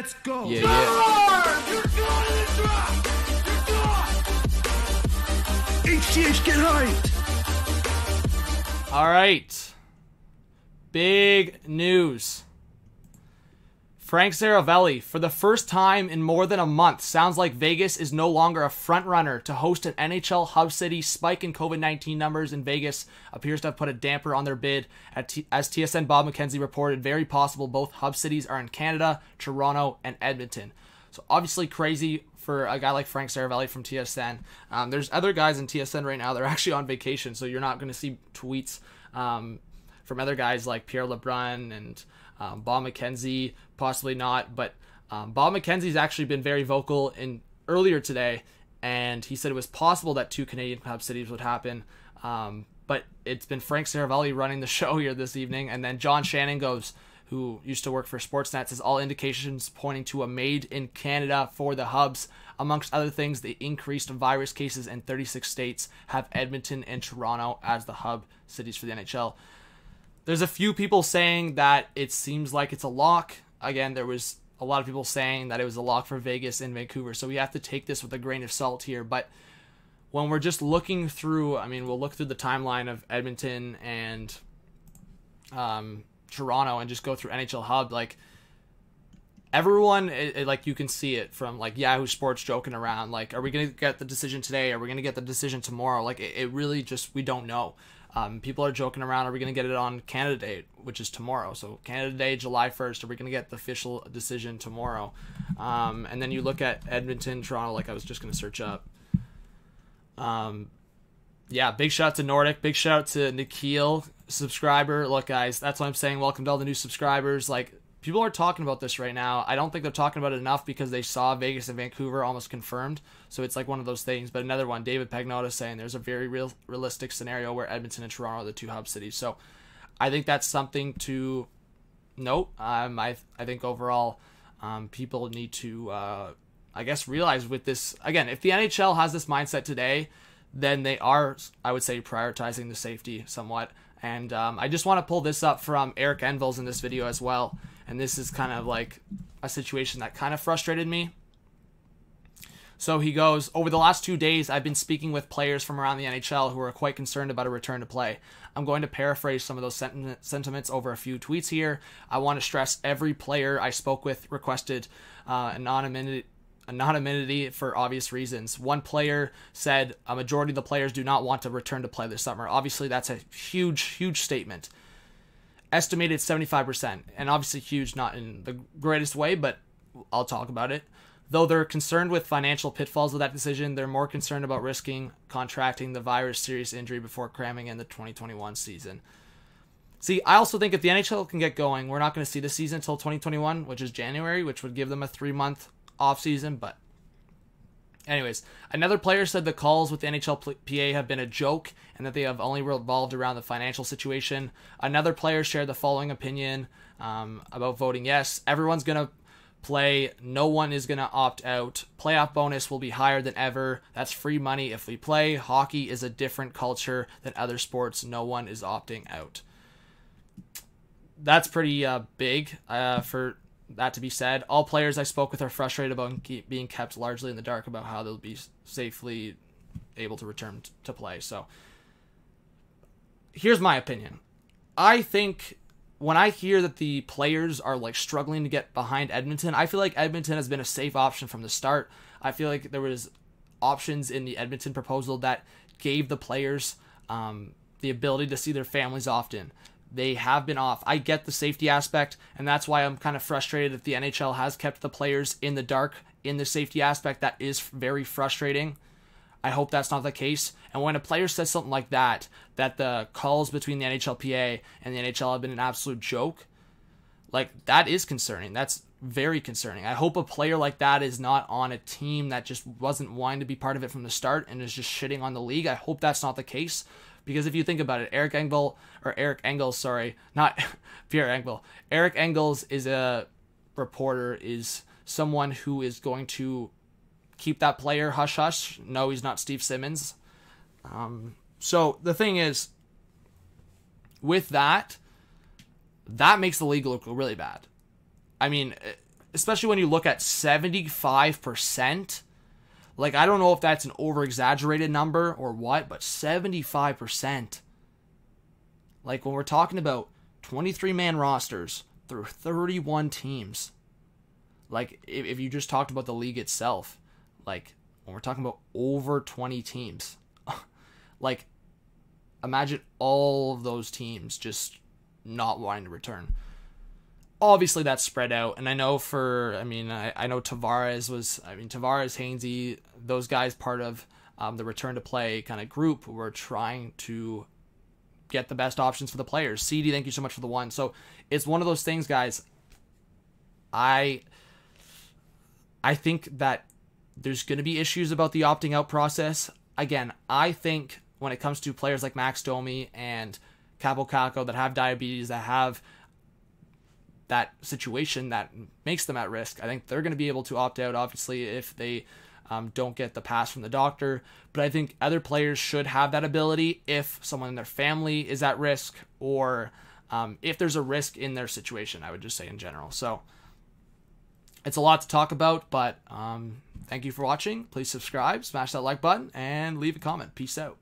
Let's go. Yeah. You're gone. HCH, get hyped. All right. Big news. Frank Seravalli, for the first time in more than a month, sounds like Vegas is no longer a front-runner to host an NHL Hub City. Spike in COVID-19 numbers in Vegas appears to have put a damper on their bid. As TSN Bob McKenzie reported, very possible both Hub Cities are in Canada, Toronto, and Edmonton. So obviously crazy for a guy like Frank Seravalli from TSN. There's other guys in TSN right now that are actually on vacation, so you're not going to see tweets from other guys like Pierre LeBrun and Bob McKenzie, possibly not, but Bob McKenzie's actually been very vocal earlier today, and he said it was possible that 2 Canadian Hub Cities would happen, but it's been Frank Seravalli running the show here this evening, and then John Shannon goes, who used to work for Sportsnet, says all indications pointing to a made in Canada for the Hubs. Amongst other things, the increased virus cases in 36 states have Edmonton and Toronto as the hub cities for the NHL. There's a few people saying that it seems like it's a lock. Again, there was a lot of people saying that it was a lock for Vegas and Vancouver, so we have to take this with a grain of salt here. But when we're just looking through, we'll look through the timeline of Edmonton and Toronto and just go through NHL Hub. Like, everyone, like, you can see it from, like, Yahoo Sports joking around. Like, are we going to get the decision today? Are we going to get the decision tomorrow? Like, it really just, we don't know. People are joking around, are we going to get it on Canada Day, which is tomorrow? So Canada Day, July 1st, are we going to get the official decision tomorrow? And then you look at Edmonton, Toronto, like I was just going to search up. Yeah, big shout out to Nordic, big shout out to Nikhil, subscriber. Look, guys, that's what I'm saying. Welcome to all the new subscribers. Like, people are talking about this right now. I don't think they're talking about it enough because they saw Vegas and Vancouver almost confirmed. So it's like one of those things. But another one, David Pagnotta saying there's a very realistic scenario where Edmonton and Toronto are the 2 hub cities. So I think that's something to note. I think overall people need to, I guess, realize with this. Again, if the NHL has this mindset today, then they are, I would say, prioritizing the safety somewhat. And I just want to pull this up from Eric Envils in this video as well. And this is kind of like a situation that kind of frustrated me. So he goes, over the last 2 days, I've been speaking with players from around the NHL who are quite concerned about a return to play. I'm going to paraphrase some of those sentiments over a few tweets here. I want to stress every player I spoke with requested anonymity for obvious reasons. One player said a majority of the players do not want to return to play this summer. Obviously, that's a huge statement. Estimated 75%, and obviously huge, not in the greatest way, but I'll talk about it. Though they're concerned with financial pitfalls of that decision, they're more concerned about risking contracting the virus serious injury before cramming in the 2021 season. See, I also think if the NHL can get going, we're not going to see the season until 2021, which is January, which would give them a 3-month off-season. But anyways, another player said the calls with the NHLPA have been a joke and that they have only revolved around the financial situation. Another player shared the following opinion about voting yes. Everyone's going to play. No one is going to opt out. Playoff bonus will be higher than ever. That's free money if we play. Hockey is a different culture than other sports. No one is opting out. That's pretty big for that to be said. All players I spoke with are frustrated about being kept largely in the dark about how they'll be safely able to return to play. So here's my opinion. I think when I hear that the players are like struggling to get behind Edmonton, I feel like Edmonton has been a safe option from the start. I feel like there was options in the Edmonton proposal that gave the players the ability to see their families often. They have been off. I get the safety aspect, and that's why I'm kind of frustrated that the NHL has kept the players in the dark in the safety aspect. That is very frustrating. I hope that's not the case. And when a player says something like that the calls between the NHLPA and the NHL have been an absolute joke, like, that is concerning. That's very concerning. I hope a player like that is not on a team that just wasn't wanting to be part of it from the start and is just shitting on the league. I hope that's not the case. Because if you think about it, Eric Engels, not Pierre Engvall. Eric Engels is a reporter, is someone who is going to keep that player hush-hush. No, he's not Steve Simmons. So the thing is, with that makes the league look really bad. I mean, especially when you look at 75%. Like, I don't know if that's an over-exaggerated number or what, but 75%. Like, when we're talking about 23-man rosters through 31 teams, like, if you just talked about the league itself, like, when we're talking about over 20 teams, like, imagine all of those teams just not wanting to return. Obviously, that's spread out, and I know I know Tavares, Hainsey, those guys part of the return to play kind of group were trying to get the best options for the players. CD, thank you so much for the one. So it's one of those things, guys. I think that there's going to be issues about the opting out process. Again, I think when it comes to players like Max Domi and Capo Caco that have diabetes, that have that situation that makes them at risk, I think they're going to be able to opt out, obviously, if they don't get the pass from the doctor. But I think other players should have that ability if someone in their family is at risk, or if there's a risk in their situation, I would just say in general. So it's a lot to talk about, but thank you for watching. Please subscribe, smash that like button, and leave a comment. Peace out.